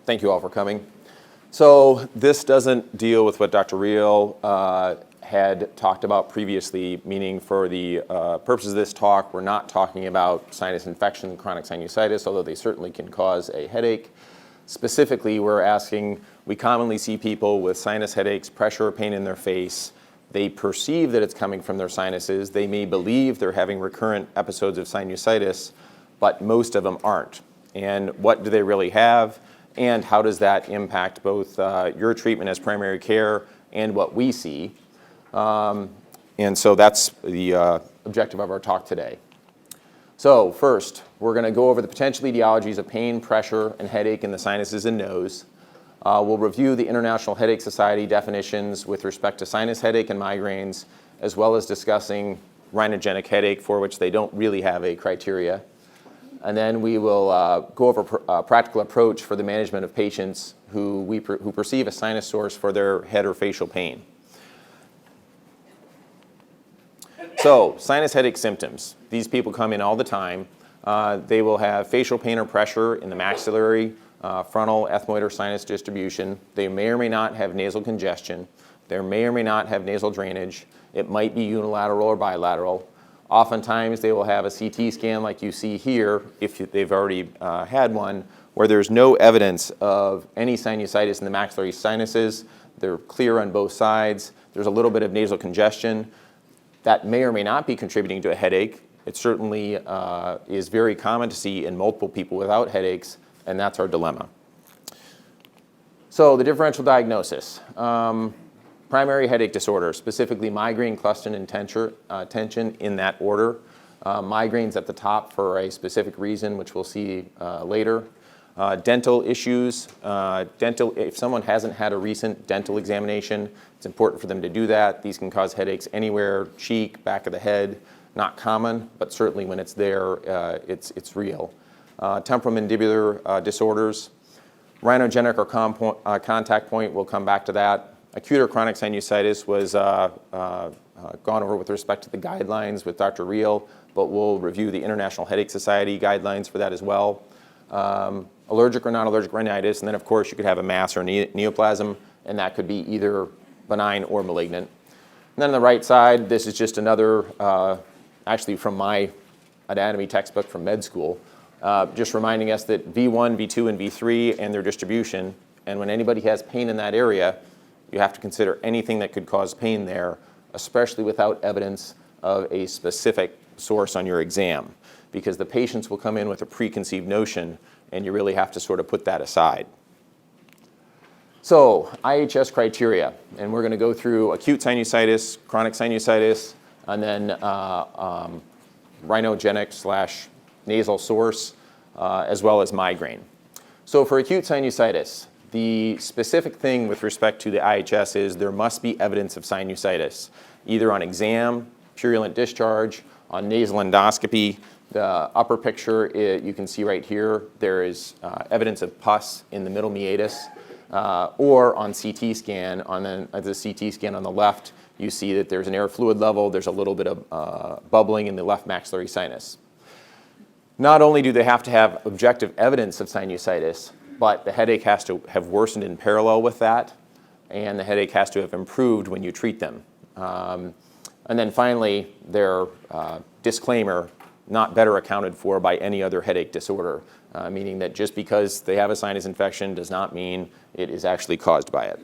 Thank you all for coming. So this doesn't deal with what Dr. Reel had talked about previously, meaning for the purposes of this talk, we're not talking about sinus infection and chronic sinusitis, although they certainly can cause a headache. Specifically, we commonly see people with sinus headaches, pressure or pain in their face. They perceive that it's coming from their sinuses. They may believe they're having recurrent episodes of sinusitis, but most of them aren't. And what do they really have? And how does that impact both your treatment as primary care and what we see? And so that's the objective of our talk today. So first, we're going to go over the potential etiologies of pain, pressure, and headache in the sinuses and nose. We'll review the International Headache Society definitions with respect to sinus headache and migraines, as well as discussing rhinogenic headache, for which they don't really have a criteria. And then we will go over a practical approach for the management of patients who perceive a sinus source for their head or facial pain. So, sinus headache symptoms. These people come in all the time. They will have facial pain or pressure in the maxillary, frontal, ethmoid, or sinus distribution. They may or may not have nasal congestion. They may or may not have nasal drainage. It might be unilateral or bilateral. Oftentimes, they will have a CT scan like you see here, if they've already had one, where there's no evidence of any sinusitis in the maxillary sinuses. They're clear on both sides. There's a little bit of nasal congestion. That may or may not be contributing to a headache. It certainly is very common to see in multiple people without headaches, and that's our dilemma. So the differential diagnosis. Primary headache disorder, specifically migraine, cluster, and tension in that order. Migraines at the top for a specific reason, which we'll see later. Dental issues. If someone hasn't had a recent dental examination, it's important for them to do that. These can cause headaches anywhere, cheek, back of the head. Not common, but certainly when it's there, it's real. Temporomandibular disorders. Rhinogenic or contact point, we'll come back to that. Acute or chronic sinusitis was gone over with respect to the guidelines with Dr. Reel, but we'll review the International Headache Society guidelines for that as well. Allergic or non-allergic rhinitis, and then of course you could have a mass or neoplasm, and that could be either benign or malignant. And then on the right side, this is just another, actually from my anatomy textbook from med school, just reminding us that V1, V2, and V3 and their distribution, and when anybody has pain in that area, you have to consider anything that could cause pain there, especially without evidence of a specific source on your exam, because the patients will come in with a preconceived notion, and you really have to sort of put that aside. So, IHS criteria, and we're going to go through acute sinusitis, chronic sinusitis, and then rhinogenic / nasal source, as well as migraine. So for acute sinusitis, the specific thing with respect to the IHS is there must be evidence of sinusitis, either on exam, purulent discharge, on nasal endoscopy. The upper picture, you can see right here, there is evidence of pus in the middle meatus, or on CT scan, on the CT scan on the left, you see that there's an air fluid level, there's a little bit of bubbling in the left maxillary sinus. Not only do they have to have objective evidence of sinusitis, but the headache has to have worsened in parallel with that, and the headache has to have improved when you treat them. And then finally, their disclaimer, not better accounted for by any other headache disorder, meaning that just because they have a sinus infection does not mean it is actually caused by it.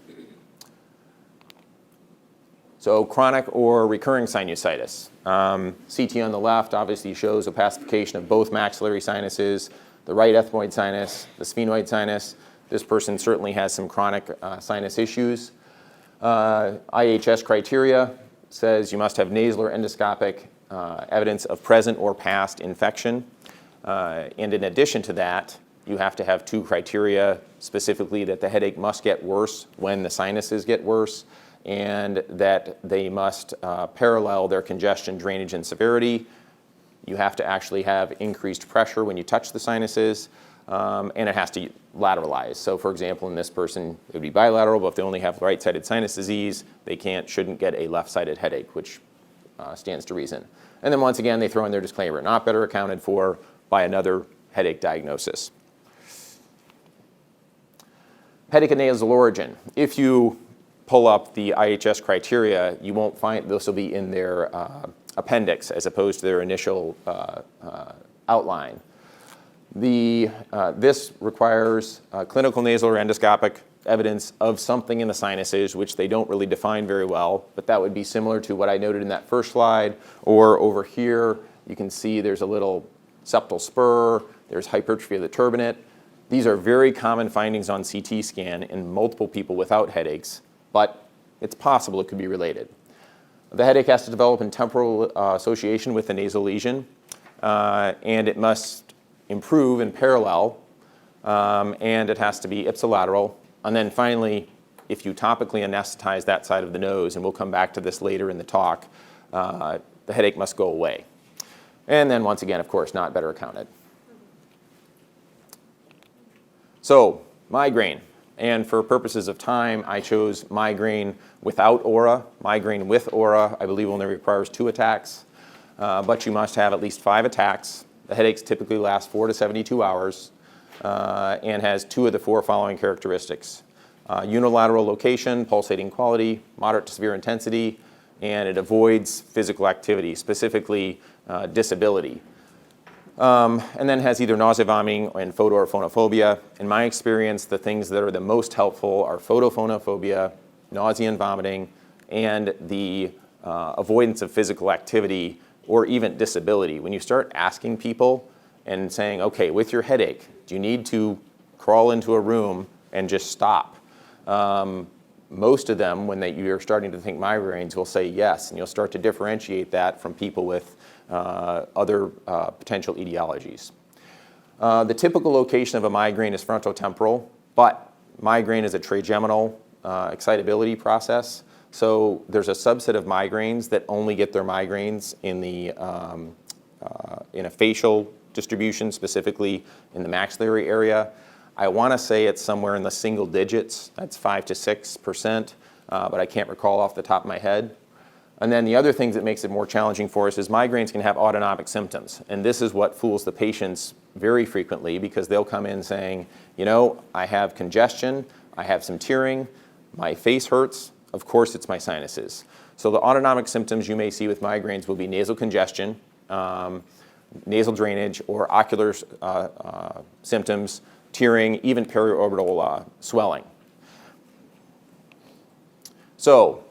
So chronic or recurring sinusitis. CT on the left obviously shows opacification of both maxillary sinuses, the right ethmoid sinus, the sphenoid sinus. This person certainly has some chronic sinus issues. IHS criteria says you must have nasal or endoscopic evidence of present or past infection. And in addition to that, you have to have two criteria, specifically that the headache must get worse when the sinuses get worse, and that they must parallel their congestion, drainage, and severity. You have to actually have increased pressure when you touch the sinuses, and it has to lateralize. So for example, in this person, it would be bilateral, but if they only have right-sided sinus disease, they shouldn't get a left-sided headache, which stands to reason. And then once again, they throw in their disclaimer, not better accounted for by another headache diagnosis. Headache of nasal origin. If you pull up the IHS criteria, you won't find this will be in their appendix as opposed to their initial outline. This requires clinical nasal or endoscopic evidence of something in the sinuses, which they don't really define very well, but that would be similar to what I noted in that first slide, or over here, you can see there's a little septal spur, there's hypertrophy of the turbinate. These are very common findings on CT scan in multiple people without headaches, but it's possible it could be related. The headache has to develop in temporal association with the nasal lesion, and it must improve in parallel, and it has to be ipsilateral. And then finally, if you topically anesthetize that side of the nose, and we'll come back to this later in the talk, the headache must go away. And then once again, of course, not better accounted. So, migraine. And for purposes of time, I chose migraine without aura. Migraine with aura, I believe, only requires 2 attacks. But you must have at least 5 attacks. The headaches typically last 4 to 72 hours and has 2 of the 4 following characteristics. Unilateral location, pulsating quality, moderate to severe intensity, and it avoids physical activity, specifically disability. And then has either nausea, vomiting, and photo or phonophobia. In my experience, the things that are the most helpful are photophonophobia, nausea and vomiting, and the avoidance of physical activity or even disability. When you start asking people and saying, okay, with your headache, do you need to crawl into a room and just stop? Most of them, when you're starting to think migraines, will say yes, and you'll start to differentiate that from people with other potential etiologies. The typical location of a migraine is frontotemporal, but migraine is a trigeminal excitability process. So there's a subset of migraines that only get their migraines in a facial distribution, specifically in the maxillary area. I want to say it's somewhere in the single digits. That's 5 to 6%, but I can't recall off the top of my head. And then the other thing that makes it more challenging for us is migraines can have autonomic symptoms. And this is what fools the patients very frequently, because they'll come in saying, you know, I have congestion, I have some tearing, my face hurts, of course it's my sinuses. So the autonomic symptoms you may see with migraines will be nasal congestion, nasal drainage, or ocular symptoms, tearing, even periorbital swelling. So,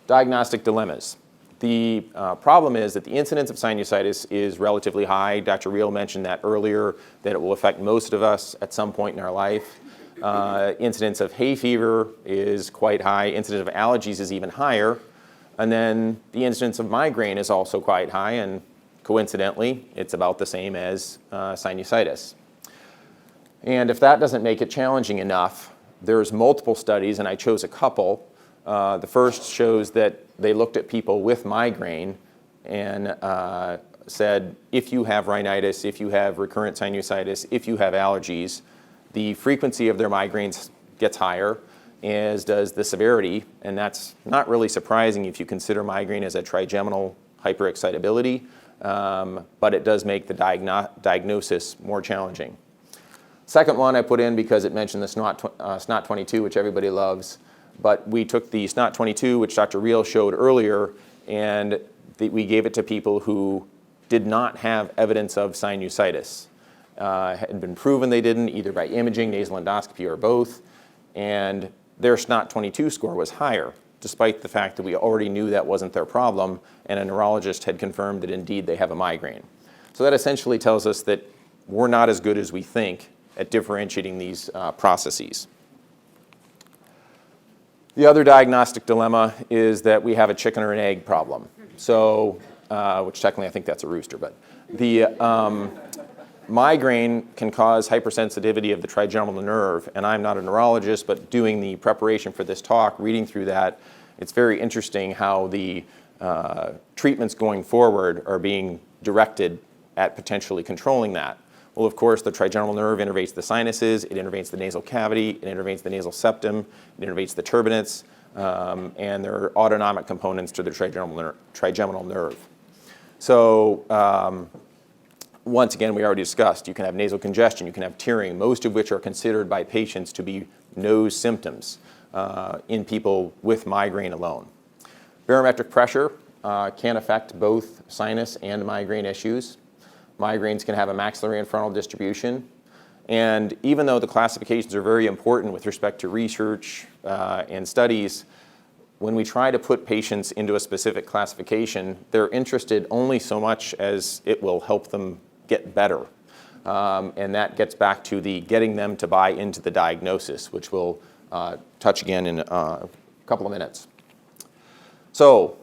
diagnostic dilemmas. The problem is that the incidence of sinusitis is relatively high. Dr. Reel mentioned that earlier, that it will affect most of us at some point in our life. Incidence of hay fever is quite high. Incidence of allergies is even higher. And then the incidence of migraine is also quite high, and coincidentally, it's about the same as sinusitis. And if that doesn't make it challenging enough, there's multiple studies, and I chose a couple. The first shows that they looked at people with migraine and said, if you have rhinitis, if you have recurrent sinusitis, if you have allergies, the frequency of their migraines gets higher, as does the severity. And that's not really surprising if you consider migraine as a trigeminal hyperexcitability, but it does make the diagnosis more challenging. Second one I put in because it mentioned the SNOT-22, which everybody loves. But we took the SNOT-22, which Dr. Reel showed earlier, and we gave it to people who did not have evidence of sinusitis. Had been proven they didn't, either by imaging, nasal endoscopy, or both. And their SNOT-22 score was higher, despite the fact that we already knew that wasn't their problem, and a neurologist had confirmed that indeed they have a migraine. So that essentially tells us that we're not as good as we think at differentiating these processes. The other diagnostic dilemma is that we have a chicken or an egg problem. So, which technically I think that's a rooster, but the migraine can cause hypersensitivity of the trigeminal nerve, and I'm not a neurologist, but doing the preparation for this talk, reading through that, it's very interesting how the treatments going forward are being directed at potentially controlling that. Well, of course, the trigeminal nerve innervates the sinuses, it innervates the nasal cavity, it innervates the nasal septum, it innervates the turbinates, and there are autonomic components to the trigeminal nerve. So once again, we already discussed, you can have nasal congestion, you can have tearing, most of which are considered by patients to be nose symptoms in people with migraine alone. Barometric pressure can affect both sinus and migraine issues. Migraines can have a maxillary and frontal distribution. And even though the classifications are very important with respect to research and studies, when we try to put patients into a specific classification, they're interested only so much as it will help them get better. And that gets back to the getting them to buy into the diagnosis, which we'll touch again in a couple of minutes. So,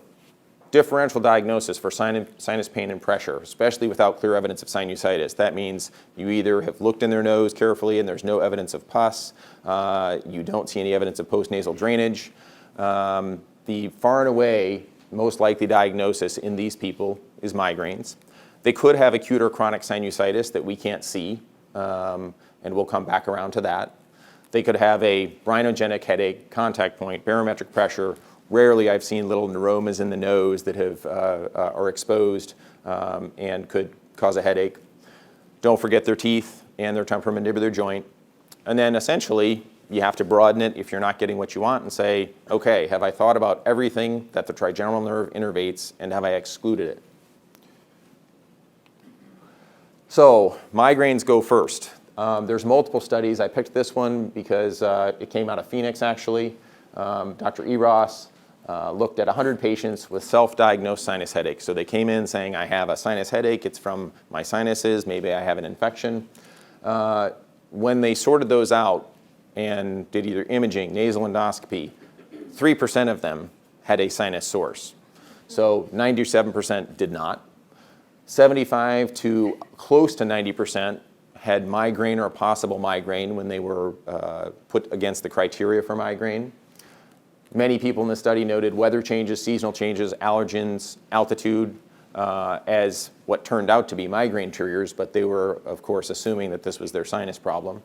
differential diagnosis for sinus pain and pressure, especially without clear evidence of sinusitis. That means you either have looked in their nose carefully and there's no evidence of pus, you don't see any evidence of postnasal drainage. The far and away most likely diagnosis in these people is migraines. They could have acute or chronic sinusitis that we can't see, and we'll come back around to that. They could have a rhinogenic headache, contact point, barometric pressure. Rarely I've seen little neuromas in the nose that are exposed and could cause a headache. Don't forget their teeth and their temporomandibular joint. And then essentially, you have to broaden it if you're not getting what you want and say, okay, have I thought about everything that the trigeminal nerve innervates and have I excluded it? So migraines go first. There's multiple studies. I picked this one because it came out of Phoenix, actually. Dr. Eros looked at 100 patients with self-diagnosed sinus headaches. So they came in saying, I have a sinus headache. It's from my sinuses. Maybe I have an infection. When they sorted those out and did either imaging, nasal endoscopy, 3% of them had a sinus source. So 97% did not. 75 to close to 90% had migraine or possible migraine when they were put against the criteria for migraine. Many people in the study noted weather changes, seasonal changes, allergens, altitude as what turned out to be migraine triggers, but they were, of course, assuming that this was their sinus problem.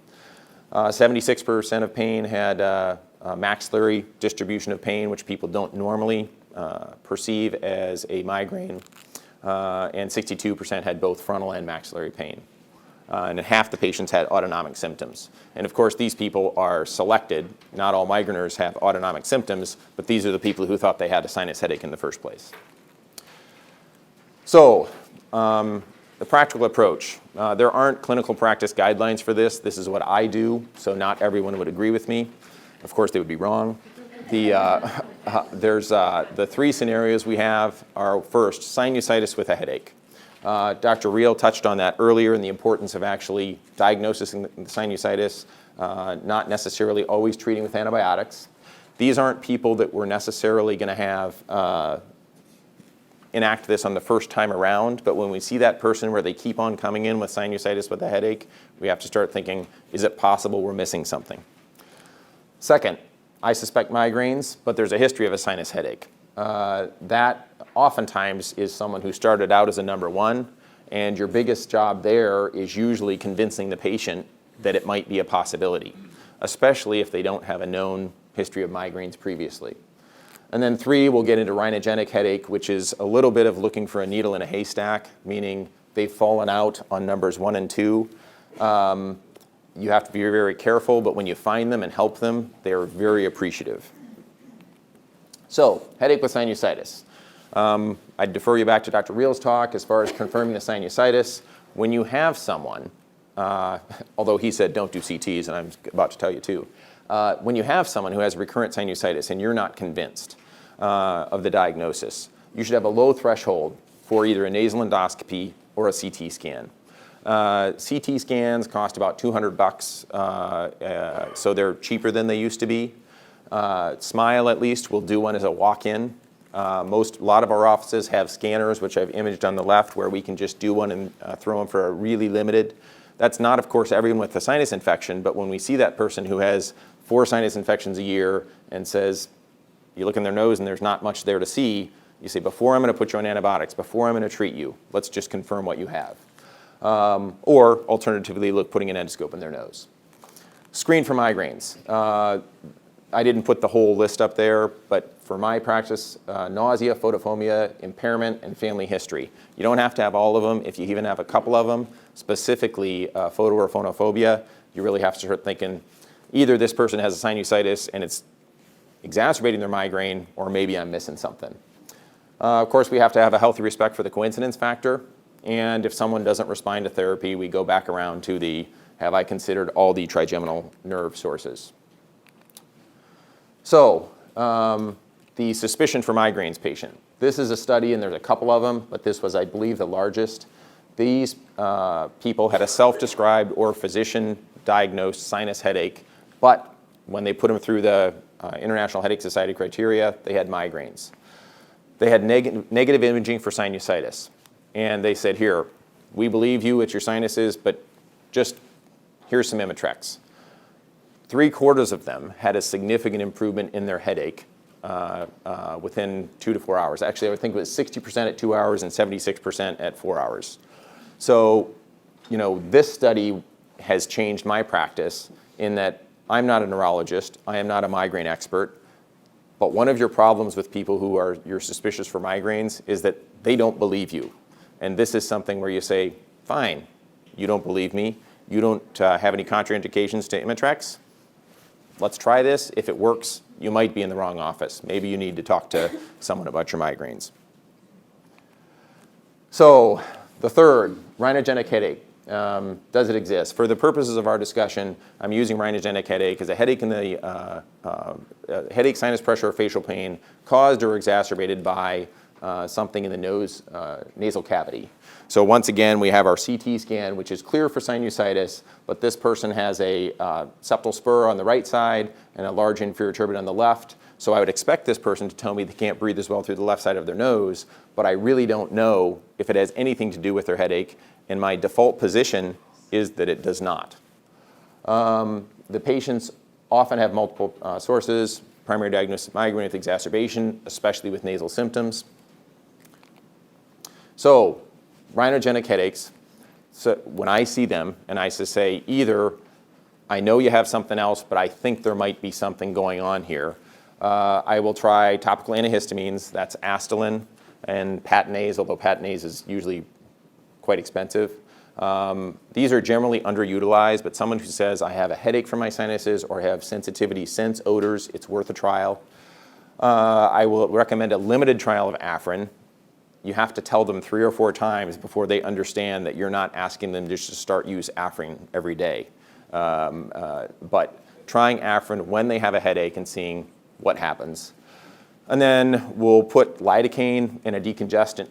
76% of pain had a maxillary distribution of pain, which people don't normally perceive as a migraine, and 62% had both frontal and maxillary pain. And half the patients had autonomic symptoms. And of course, these people are selected. Not all migraineurs have autonomic symptoms, but these are the people who thought they had a sinus headache in the first place. So, the practical approach. There aren't clinical practice guidelines for this. This is what I do, so not everyone would agree with me. Of course, they would be wrong. The three scenarios we have are, first, sinusitis with a headache. Dr. Reel touched on that earlier in the importance of actually diagnosing the sinusitis, not necessarily always treating with antibiotics. These aren't people that we're necessarily going to have enact this on the first time around, but when we see that person where they keep on coming in with sinusitis with a headache, we have to start thinking, is it possible we're missing something? Second, I suspect migraines, but there's a history of a sinus headache. That oftentimes is someone who started out as a number one, and your biggest job there is usually convincing the patient that it might be a possibility, especially if they don't have a known history of migraines previously. And then three, we'll get into rhinogenic headache, which is a little bit of looking for a needle in a haystack, meaning they've fallen out on numbers 1 and 2. You have to be very, very careful, but when you find them and help them, they're very appreciative. So, headache with sinusitis. I'd defer you back to Dr. Reel's talk as far as confirming the sinusitis. When you have someone, although he said don't do CTs, and I'm about to tell you too, when you have someone who has recurrent sinusitis and you're not convinced of the diagnosis, you should have a low threshold for either a nasal endoscopy or a CT scan. CT scans cost about $200, so they're cheaper than they used to be. Smile, at least, will do one as a walk-in. A lot of our offices have scanners, which I've imaged on the left, where we can just do one and throw them for a really limited. That's not, of course, everyone with a sinus infection, but when we see that person who has 4 sinus infections a year and says, you look in their nose and there's not much there to see, you say, before I'm going to put you on antibiotics, before I'm going to treat you, let's just confirm what you have. Or alternatively, putting an endoscope in their nose. Screen for migraines. I didn't put the whole list up there, but for my practice, nausea, photophobia, impairment, and family history. You don't have to have all of them. If you even have a couple of them, specifically photo or phonophobia, you really have to start thinking either this person has a sinusitis and it's exacerbating their migraine, or maybe I'm missing something. Of course, we have to have a healthy respect for the coincidence factor. And if someone doesn't respond to therapy, we go back around to the, have I considered all the trigeminal nerve sources? So, the suspicion for migraines patient. This is a study, and there's a couple of them, but this was, I believe, the largest. These people had a self-described or physician-diagnosed sinus headache, but when they put them through the International Headache Society criteria, they had migraines. They had negative imaging for sinusitis. And they said, here, we believe you, it's your sinuses, but just here's some Imitrex. 3/4 of them had a significant improvement in their headache within 2 to 4 hours. Actually, I would think it was 60% at 2 hours and 76% at 4 hours. So, this study has changed my practice in that I'm not a neurologist, I am not a migraine expert, but one of your problems with people who are you're suspicious for migraines is that they don't believe you. And this is something where you say, fine, you don't believe me, you don't have any contraindications to Imitrex, let's try this. If it works, you might be in the wrong office. Maybe you need to talk to someone about your migraines. So, the third, rhinogenic headache. Does it exist? For the purposes of our discussion, I'm using rhinogenic headache as a headache in the headache, sinus pressure, or facial pain caused or exacerbated by something in the nose, nasal cavity. So once again, we have our CT scan, which is clear for sinusitis, but this person has a septal spur on the right side and a large inferior turbinate on the left. So I would expect this person to tell me they can't breathe as well through the left side of their nose, but I really don't know if it has anything to do with their headache, and my default position is that it does not. The patients often have multiple sources, primary diagnosis of migraine with exacerbation, especially with nasal symptoms. So, rhinogenic headaches, so when I see them and I say either I know you have something else, but I think there might be something going on here, I will try topical antihistamines, that's Astelin and Patanase, although Patanase is usually quite expensive. These are generally underutilized, but someone who says I have a headache from my sinuses or have sensitivity sense odors, it's worth a trial. I will recommend a limited trial of Afrin. You have to tell them 3 or 4 times before they understand that you're not asking them just to start use Afrin every day. But trying Afrin when they have a headache and seeing what happens. And then we'll put lidocaine and a decongestant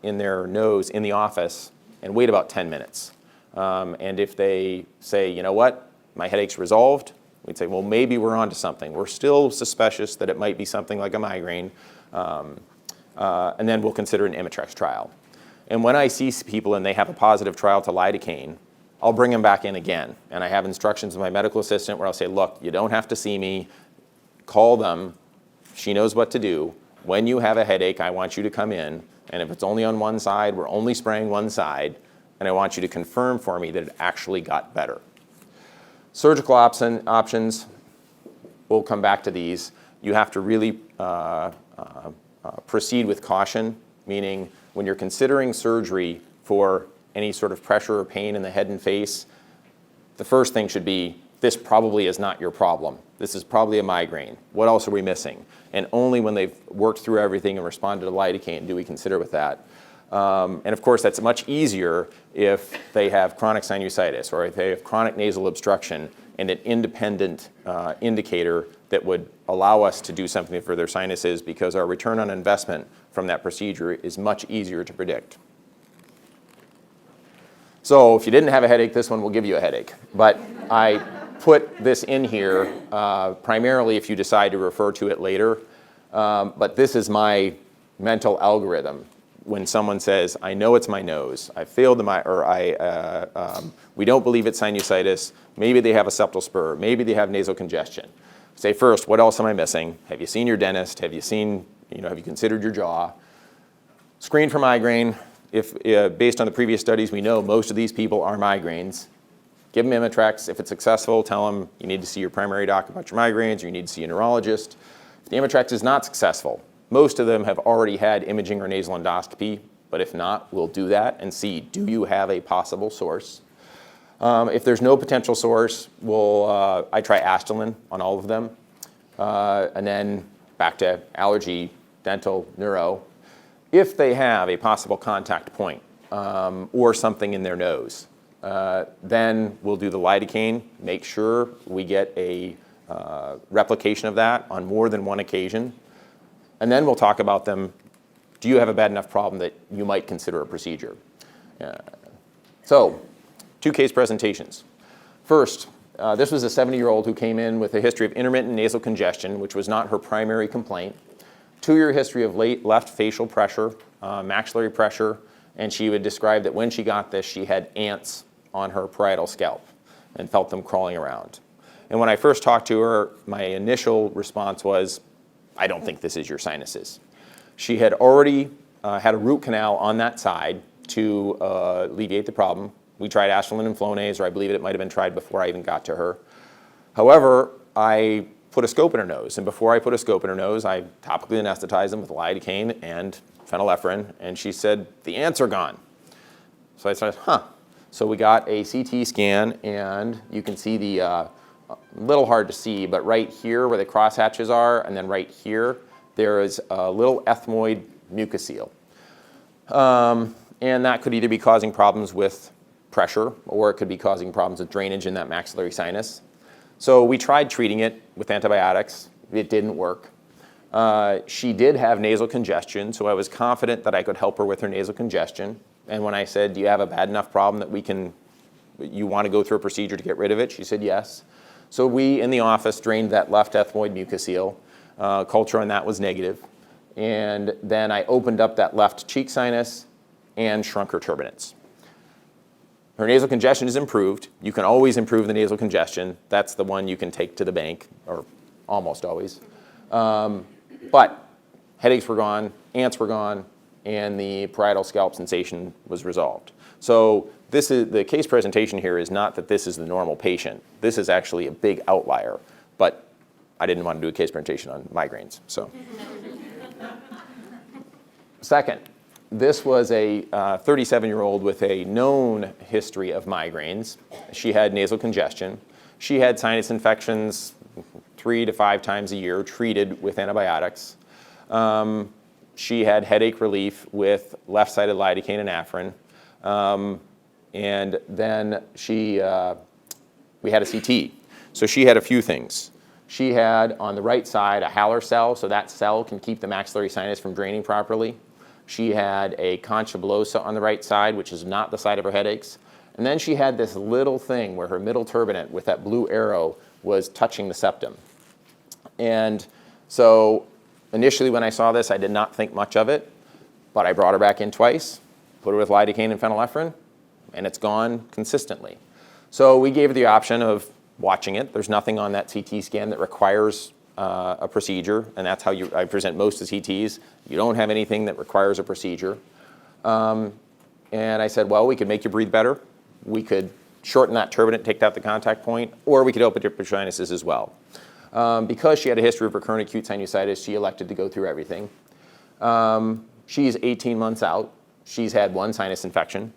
in their nose in the office and wait about 10 minutes. And if they say, you know what, my headache's resolved, we'd say, well, maybe we're onto something. We're still suspicious that it might be something like a migraine. And then we'll consider an Imitrex trial. And when I see people and they have a positive trial to lidocaine, I'll bring them back in again. And I have instructions with my medical assistant where I'll say, look, you don't have to see me. Call them. She knows what to do. When you have a headache, I want you to come in. And if it's only on one side, we're only spraying one side. And I want you to confirm for me that it actually got better. Surgical options, we'll come back to these. You have to really proceed with caution, meaning when you're considering surgery for any sort of pressure or pain in the head and face, the first thing should be, this probably is not your problem. This is probably a migraine. What else are we missing? And only when they've worked through everything and responded to lidocaine do we consider with that. And of course, that's much easier if they have chronic sinusitis or if they have chronic nasal obstruction and an independent indicator that would allow us to do something for their sinuses, because our return on investment from that procedure is much easier to predict. So if you didn't have a headache, this one will give you a headache. But I put this in here primarily if you decide to refer to it later. But this is my mental algorithm. When someone says, I know it's my nose, I failed we don't believe it's sinusitis, maybe they have a septal spur, maybe they have nasal congestion. Say first, what else am I missing? Have you seen your dentist? Have you considered your jaw? Screen for migraine. If based on the previous studies, we know most of these people are migraines. Give them Imitrex. If it's successful, tell them you need to see your primary doc about your migraines, or you need to see a neurologist. If the Ametrax is not successful, most of them have already had imaging or nasal endoscopy, but if not, we'll do that and see, do you have a possible source? If there's no potential source, I try Astelin on all of them, and then back to allergy, dental, neuro. If they have a possible contact point or something in their nose, then we'll do the lidocaine, make sure we get a replication of that on more than one occasion, and then we'll talk about them. Do you have a bad enough problem that you might consider a procedure? So, 2 case presentations. First, this was a 70-year-old who came in with a history of intermittent nasal congestion, which was not her primary complaint. 2-year history of left facial pressure, maxillary pressure, and she would describe that when she got this, she had ants on her parietal scalp and felt them crawling around. And when I first talked to her, my initial response was, I don't think this is your sinuses. She had already had a root canal on that side to alleviate the problem. We tried Astelin and Flonase, or I believe it might have been tried before I even got to her. However, I put a scope in her nose, and before I put a scope in her nose, I topically anesthetized them with lidocaine and phenylephrine, and she said, the ants are gone. So I said, So we got a CT scan, and you can see the, a little hard to see, but right here where the crosshatches are, and then right here, there is a little ethmoid mucocele. And that could either be causing problems with pressure, or it could be causing problems with drainage in that maxillary sinus. So we tried treating it with antibiotics. It didn't work. She did have nasal congestion, so I was confident that I could help her with her nasal congestion. And when I said, do you have a bad enough problem that you want to go through a procedure to get rid of it? She said yes. So we, in the office, drained that left ethmoid mucocele. Culture on that was negative. And then I opened up that left cheek sinus and shrunk her turbinates. Her nasal congestion is improved. You can always improve the nasal congestion. That's the one you can take to the bank, or almost always. But headaches were gone, ants were gone, and the parietal scalp sensation was resolved. So this is, the case presentation here is not that this is the normal patient. This is actually a big outlier. But I didn't want to do a case presentation on migraines. So. Second, this was a 37-year-old with a known history of migraines. She had nasal congestion. She had sinus infections 3 to 5 times a year, treated with antibiotics. She had headache relief with left-sided lidocaine and Afrin. And then we had a CT. So she had a few things. She had, on the right side, a Haller cell, so that cell can keep the maxillary sinus from draining properly. She had a concha bullosa on the right side, which is not the side of her headaches. And then she had this little thing where her middle turbinate with that blue arrow was touching the septum. And so initially when I saw this, I did not think much of it, but I brought her back in twice, put her with lidocaine and phenylephrine, and it's gone consistently. So we gave her the option of watching it. There's nothing on that CT scan that requires a procedure, and that's how I present most of CTs. You don't have anything that requires a procedure. And I said, well, we could make you breathe better. We could shorten that turbinate, take out the contact point, or we could open up your sinuses as well. Because she had a history of recurrent acute sinusitis, she elected to go through everything. She's 18 months out. She's had 1 sinus infection.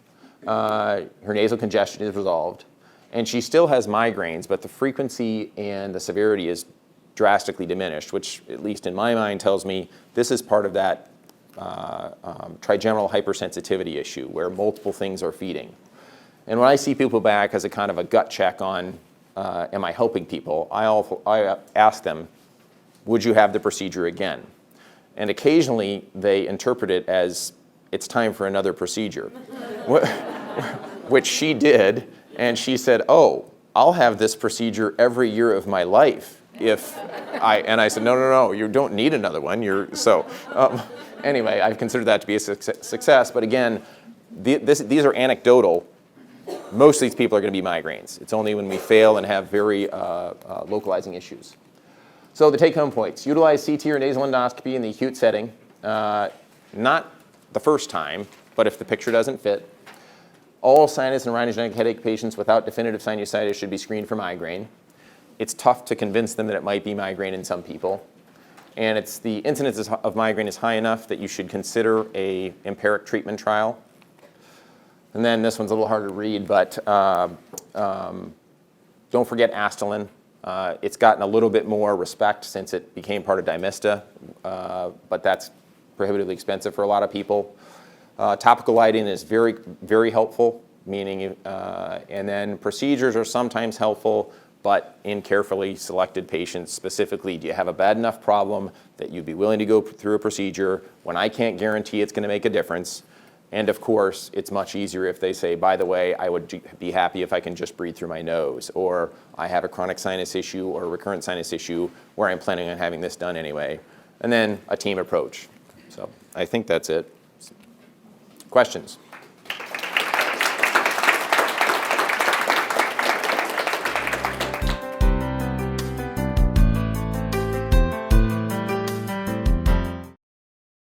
Her nasal congestion is resolved. And she still has migraines, but the frequency and the severity is drastically diminished, which, at least in my mind, tells me this is part of that trigeminal hypersensitivity issue where multiple things are feeding. And when I see people back as a kind of a gut check on am I helping people, I ask them, would you have the procedure again? And occasionally they interpret it as it's time for another procedure, which she did. And she said, oh, I'll have this procedure every year of my life. And I said, no, you don't need another one. Anyway, I've considered that to be a success. But again, these are anecdotal. Most of these people are going to be migraines. It's only when we fail and have very localizing issues. So the take-home points. Utilize CT or nasal endoscopy in the acute setting. Not the first time, but if the picture doesn't fit. All sinus and rhinogenic headache patients without definitive sinusitis should be screened for migraine. It's tough to convince them that it might be migraine in some people. And it's the incidence of migraine is high enough that you should consider a empiric treatment trial. And then this one's a little harder to read, but don't forget Astelin. It's gotten a little bit more respect since it became part of Dymista, but that's prohibitively expensive for a lot of people. Topical lighting is very, very helpful, meaning, and then procedures are sometimes helpful, but in carefully selected patients. Specifically, do you have a bad enough problem that you'd be willing to go through a procedure when I can't guarantee it's going to make a difference? And of course, it's much easier if they say, by the way, I would be happy if I can just breathe through my nose, or I have a chronic sinus issue or a recurrent sinus issue where I'm planning on having this done anyway. And then a team approach. So I think that's it. Questions?